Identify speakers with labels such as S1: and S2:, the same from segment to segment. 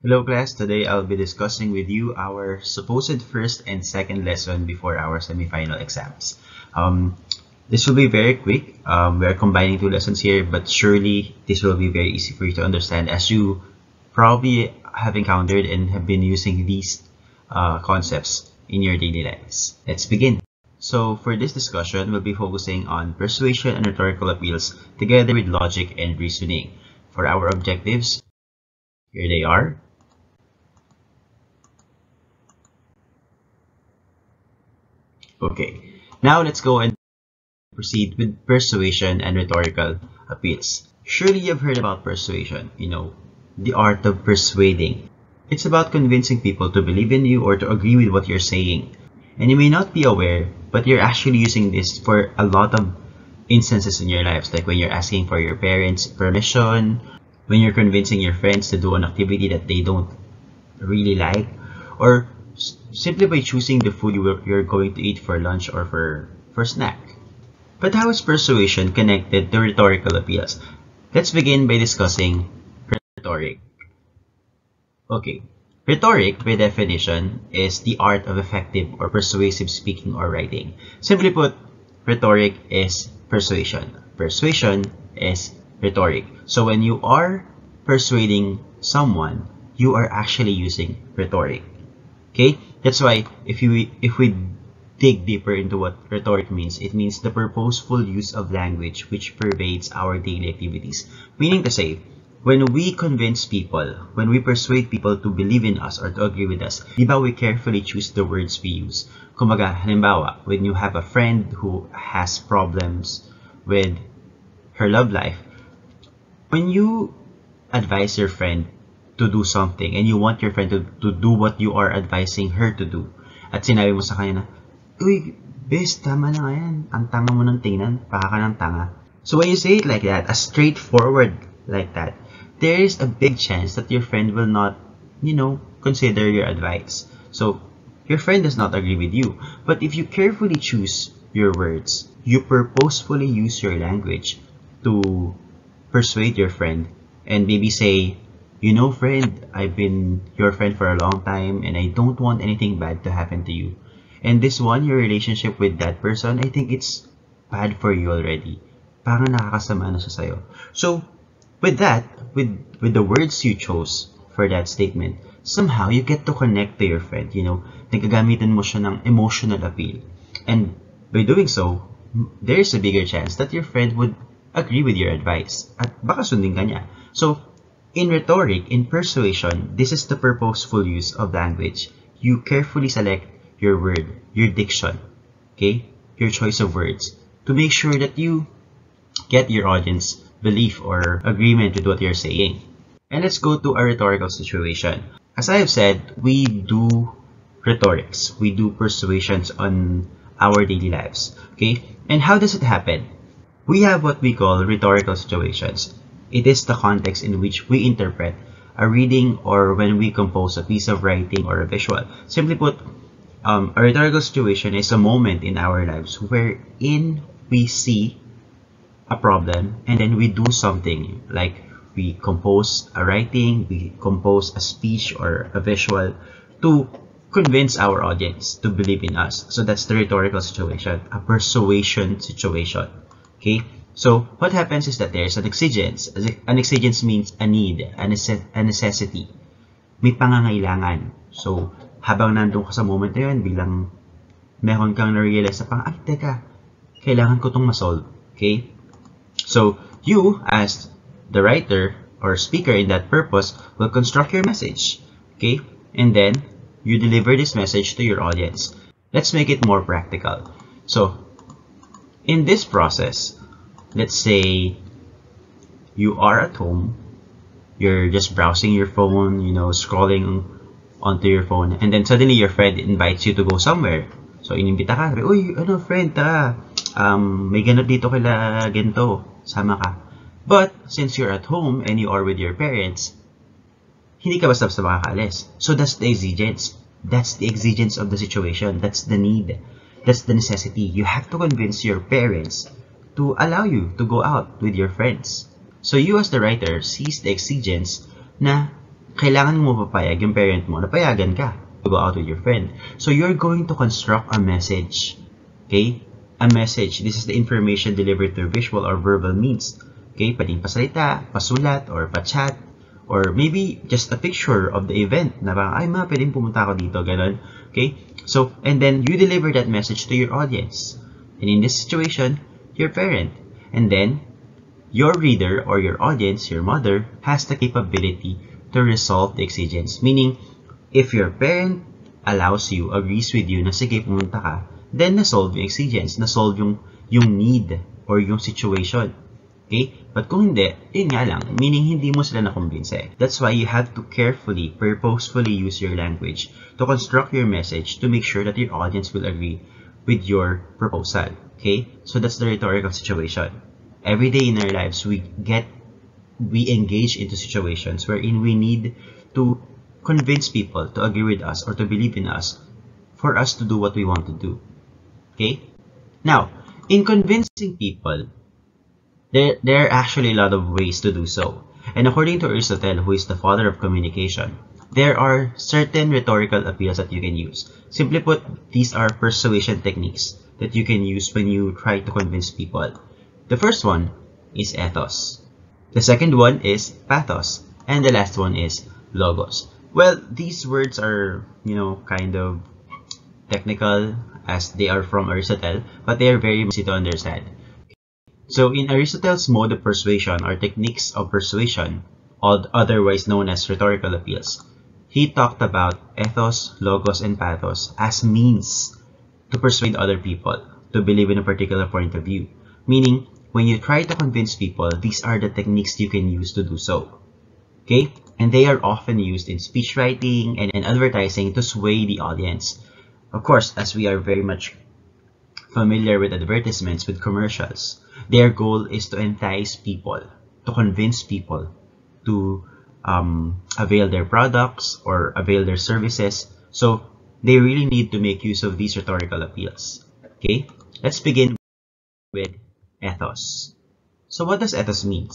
S1: Hello class, today I'll be discussing with you our supposed first and second lesson before our semifinal exams. This will be very quick. We are combining two lessons here, but surely this will be very easy for you to understand as you probably have encountered and have been using these concepts in your daily lives. Let's begin. So for this discussion, we'll be focusing on persuasion and rhetorical appeals together with logic and reasoning. For our objectives, here they are. Okay, now let's go and proceed with persuasion and rhetorical appeals. Surely you've heard about persuasion, the art of persuading. It's about convincing people to believe in you or to agree with what you're saying. And you may not be aware, but you're actually using this for a lot of instances in your lives, like when you're asking for your parents' permission, when you're convincing your friends to do an activity that they don't really like, or simply by choosing the food you're going to eat for lunch or for snack. But how is persuasion connected to rhetorical appeals? Let's begin by discussing rhetoric. Okay, rhetoric, by definition, is the art of effective or persuasive speaking or writing. Simply put, rhetoric is persuasion. Persuasion is rhetoric. So when you are persuading someone, you are actually using rhetoric. Okay, that's why if we dig deeper into what rhetoric means, it means the purposeful use of language which pervades our daily activities. Meaning to say, when we convince people, when we persuade people to believe in us or to agree with us, di ba we carefully choose the words we use? Kumbaga, halimbawa, when you have a friend who has problems with her love life, when you advise your friend to do something and you want your friend to do what you are advising her to do, at sinabi mo sa kanya na, uy, bes, tama na nga yan. Ang tanga mo ng tingnan, baka ka ng tanga. So when you say it like that, as straightforward like that, there is a big chance that your friend will not, consider your advice. So your friend does not agree with you. But if you carefully choose your words, you purposefully use your language to persuade your friend and maybe say, friend, I've been your friend for a long time and I don't want anything bad to happen to you. And this one, your relationship with that person, I think it's bad for you already. Parang nakakasama na siya sa'yo. So, with that, with the words you chose for that statement, somehow you get to connect to your friend, nagagamitan mo siya ng emotional appeal. And by doing so, there's a bigger chance that your friend would agree with your advice at baka sundin ka niya. So, in rhetoric, in persuasion, this is the purposeful use of language. You carefully select your word, your diction, okay, your choice of words to make sure that you get your audience belief or agreement with what you're saying. And let's go to a rhetorical situation. As I have said, we do rhetorics, we do persuasions on our daily lives, okay? And how does it happen? We have what we call rhetorical situations. It is the context in which we interpret a reading or when we compose a piece of writing or a visual. Simply put, a rhetorical situation is a moment in our lives wherein we see a problem and then we do something, like we compose a writing, we compose a speech or a visual to convince our audience to believe in us. So that's the rhetorical situation, a persuasion situation. Okay, so what happens is that there's an exigence. An exigence means a need, a necessity. May pangangailangan. So habang nandun ka sa moment na yun, bilang meron kang na-realize na parang, ay, teka, kailangan ko itong masolve. Okay? So, you, as the writer or speaker in that purpose, will construct your message. Okay? And then, you deliver this message to your audience. Let's make it more practical. So, in this process, let's say you are at home, you're just browsing your phone, scrolling onto your phone, and then suddenly your friend invites you to go somewhere. So, inimbita ka, sabi, uy, friend, tara, may ganap dito kila ganito, sama ka. But, since you're at home and you are with your parents, hindi ka basta-basta makakaalis. So, that's the exigence. That's the exigence of the situation. That's the need. That's the necessity. You have to convince your parents to allow you to go out with your friends. So, you as the writer sees the exigence na kailangan mo mapapayag yung parent mo na payagan ka to go out with your friend. So you're going to construct a message. Okay? A message. This is the information delivered through visual or verbal means. Okay? Pwedeng pasalita, pasulat, or pa-chat, or maybe just a picture of the event na parang, ay ma, pwedeng pumunta ako dito, ganun. Okay? So, and then you deliver that message to your audience. And in this situation, your parent. And then, your reader or your audience, your mother, has the capability to resolve the exigence. Meaning, if your parent allows you, agrees with you na sige pumunta ka, then na-solve yung exigence, na-solve yung need or yung situation. Okay? But kung hindi, yun nga lang, meaning hindi mo sila na-convince. That's why you have to carefully, purposefully use your language to construct your message to make sure that your audience will agree with your proposal. Okay? So that's the rhetorical situation. Every day in our lives, we engage into situations wherein we need to convince people to agree with us or to believe in us for us to do what we want to do. Okay? Now, in convincing people, there are actually a lot of ways to do so. And according to Aristotle, who is the father of communication, there are certain rhetorical appeals that you can use. Simply put, these are persuasion techniques that you can use when you try to convince people. The first one is ethos. The second one is pathos. And the last one is logos. Well, these words are, kind of technical as they are from Aristotle, but they are very easy to understand. So in Aristotle's mode of persuasion or techniques of persuasion, otherwise known as rhetorical appeals, he talked about ethos, logos, and pathos as means to persuade other people to believe in a particular point of view. Meaning, when you try to convince people, these are the techniques you can use to do so. Okay? And they are often used in speech writing and advertising to sway the audience. Of course, as we are very much familiar with advertisements, with commercials, their goal is to entice people, to convince people to avail their products or avail their services. So they really need to make use of these rhetorical appeals. Okay, let's begin with ethos. So what does ethos mean?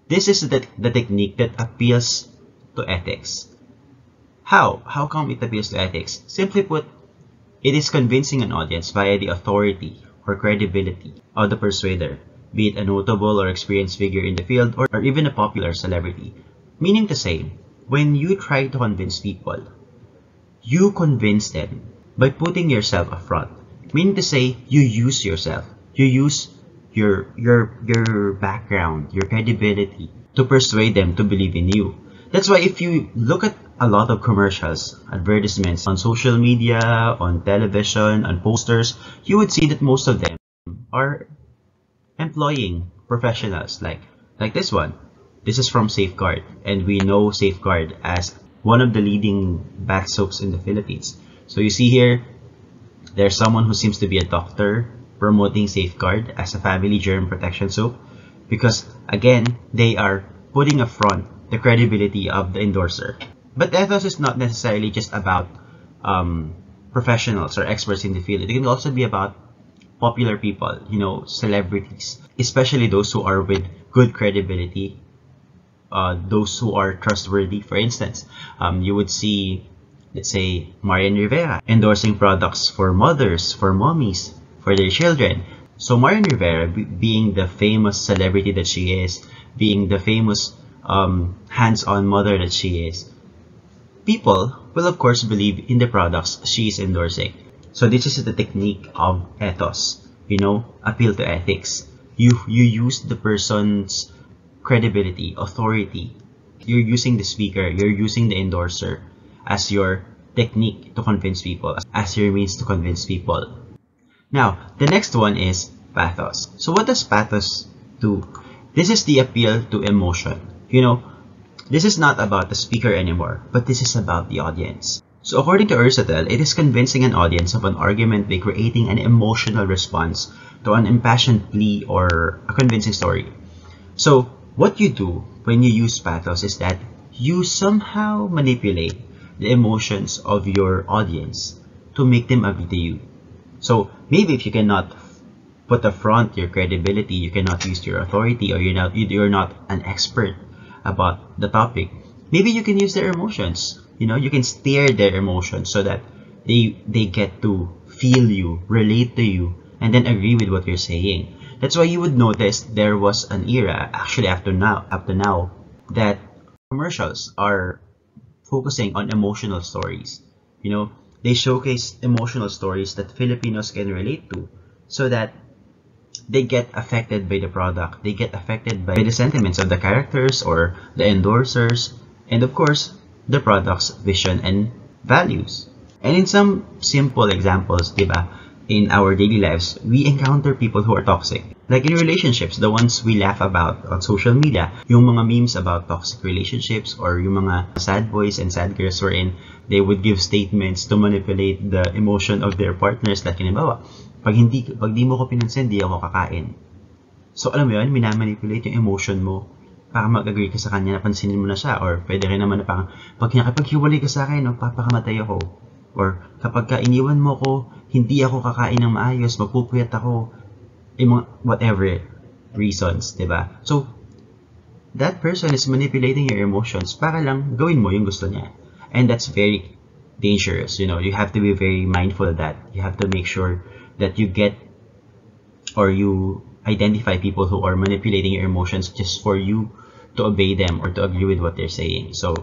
S1: This is the technique that appeals to ethics. How come it appeals to ethics? Simply put, it is convincing an audience via the authority or credibility of the persuader, be it a notable or experienced figure in the field or even a popular celebrity. Meaning to say, when you try to convince people, you convince them by putting yourself up front. Meaning to say, you use yourself. You use your background, your credibility to persuade them to believe in you. That's why if you look at a lot of commercials, advertisements on social media, on television, on posters, you would see that most of them are employing professionals like this one. This is from Safeguard, and we know Safeguard as one of the leading bath soaps in the Philippines. So you see here, there's someone who seems to be a doctor promoting Safeguard as a family germ protection soap because, again, they are putting up front the credibility of the endorser. But ethos is not necessarily just about professionals or experts in the field. It can also be about popular people, celebrities, especially those who are with good credibility, those who are trustworthy. For instance, you would see, let's say, Marian Rivera endorsing products for mothers, for mommies, for their children. So Marian Rivera, being the famous celebrity that she is, being the famous hands-on mother that she is, people will of course believe in the products she is endorsing. So this is the technique of ethos, appeal to ethics. You use the person's credibility, authority. You're using the speaker, you're using the endorser as your technique to convince people, as your means to convince people. Now, the next one is pathos. So what does pathos do? This is the appeal to emotion. This is not about the speaker anymore, but this is about the audience. So according to Aristotle, it is convincing an audience of an argument by creating an emotional response to an impassioned plea or a convincing story. So what you do when you use pathos is that you somehow manipulate the emotions of your audience to make them agree to you. So maybe if you cannot put up front your credibility, you cannot use your authority, or you're not an expert about the topic, Maybe you can use their emotions. You can steer their emotions so that they get to feel you, relate to you, and then agree with what you're saying. That's why you would notice there was an era, actually up to now, that commercials are focusing on emotional stories. They showcase emotional stories that Filipinos can relate to, so that they get affected by the product, they get affected by the sentiments of the characters or the endorsers, and of course, the product's vision and values. And in some simple examples, diba, in our daily lives, we encounter people who are toxic. Like in relationships, the ones we laugh about on social media, yung mga memes about toxic relationships, or yung mga sad boys and sad girls wherein they would give statements to manipulate the emotion of their partners. Like, halimbawa, pag di mo ko pinansin, di ako kakain. So, alam mo yun, minamanipulate yung emotion mo para mag-agree ka sa kanya, napansinin mo na siya. Or pwede rin naman na parang, pag nakipaghiwalay ka sa akin, magpapakamatay ako. Or kapag ka iniwan mo ko, hindi ako kakain ng maayos, magpupuyat ako. Whatever reasons, diba? So, that person is manipulating your emotions para lang gawin mo yung gusto niya. And that's very dangerous. You have to be very mindful of that. You have to make sure that you get or you identify people who are manipulating your emotions just for you to obey them or to agree with what they're saying. So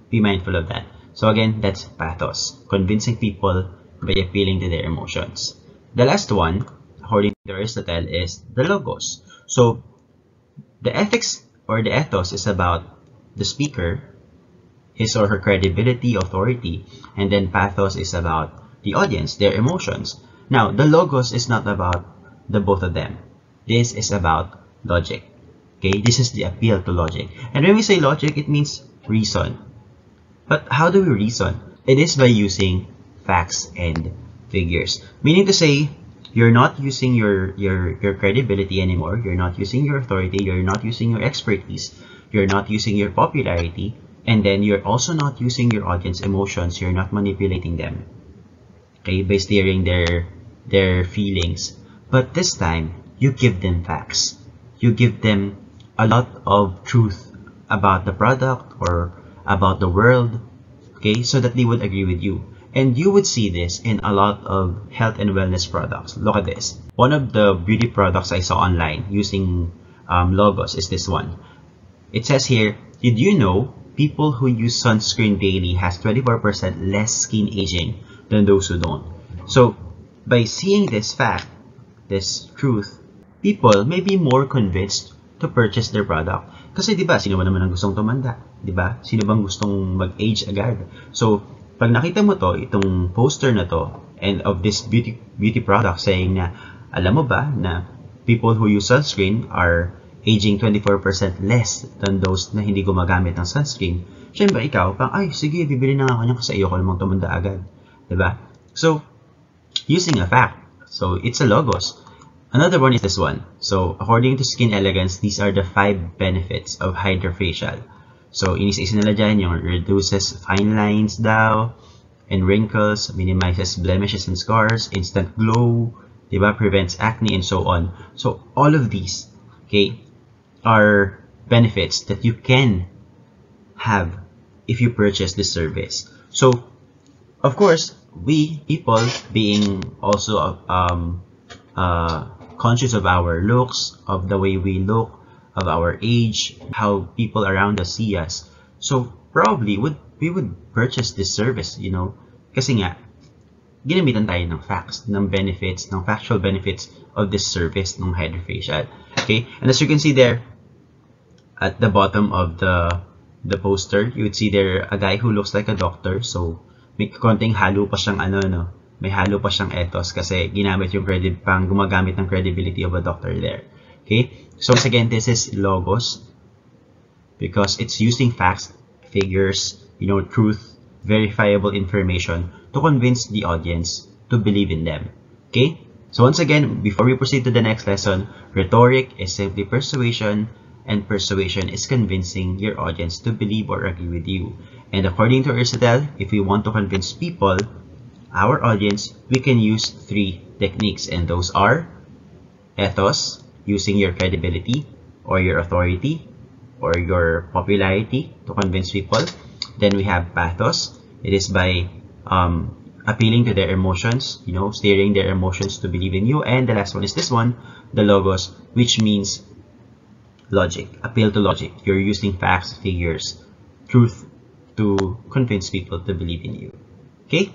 S1: be mindful of that. So again, that's pathos, convincing people by appealing to their emotions. The last one, according to Aristotle, is the logos. So the ethics or the ethos is about the speaker, his or her credibility, authority, and then pathos is about the audience, their emotions. Now, the logos is not about the both of them. This is about logic. Okay, this is the appeal to logic. And when we say logic, it means reason. But how do we reason? It is by using facts and figures. Meaning to say, you're not using your credibility anymore. You're not using your authority. You're not using your expertise. You're not using your popularity. And then you're also not using your audience emotions. You're not manipulating them. Okay, by steering their feelings. But this time, you give them facts. You give them a lot of truth about the product or about the world, okay, so that they would agree with you. And you would see this in a lot of health and wellness products. Look at this. One of the beauty products I saw online using logos is this one. It says here, did you know people who use sunscreen daily has 24% less skin aging than those who don't? So, by seeing this fact, this truth, people may be more convinced to purchase their product. Kasi diba, sino ba naman ang gustong tumanda? Diba? Sino bang gustong mag-age agad? So, pag nakita mo to, itong poster na to, and of this beauty product saying na, alam mo ba na people who use sunscreen are aging 24% less than those na hindi gumagamit ng sunscreen. Siyempre, ikaw, pang, ay, sige, bibili na nga ako niyan kasi ayoko namang tumanda agad. Diba? So, using a fact. So, it's a logos. Another one is this one. So, according to Skin Elegance, these are the 5 benefits of HydraFacial. So, inisa-isa nila dyan yung reduces fine lines daw and wrinkles, minimizes blemishes and scars, instant glow, diba? Prevents acne and so on. So, all of these, okay, are benefits that you can have if you purchase this service. So, of course, we people being also conscious of our looks, of the way we look, of our age, how people around us see us. So probably we would purchase this service, kasi nga ginamitan tayo ng facts, ng benefits, ng factual benefits of this service ng HydraFacial. Okay, and as you can see there at the bottom of the poster, you would see there a guy who looks like a doctor. So may konting halo pa siyang may halo pa siyang ethos kasi ginamit yung gumagamit ng credibility of a doctor there. Okay? So once again, this is logos because it's using facts, figures, truth, verifiable information to convince the audience to believe in them. Okay? So once again, before we proceed to the next lesson, rhetoric is simply persuasion, and persuasion is convincing your audience to believe or agree with you. And according to Aristotle, if we want to convince people, our audience, we can use 3 techniques, and those are ethos, using your credibility or your authority, or your popularity to convince people. Then we have pathos. It is by appealing to their emotions, steering their emotions to believe in you. And the last one is this one, the logos, which means logic, appeal to logic. You're using facts, figures, truth to convince people to believe in you. Okay?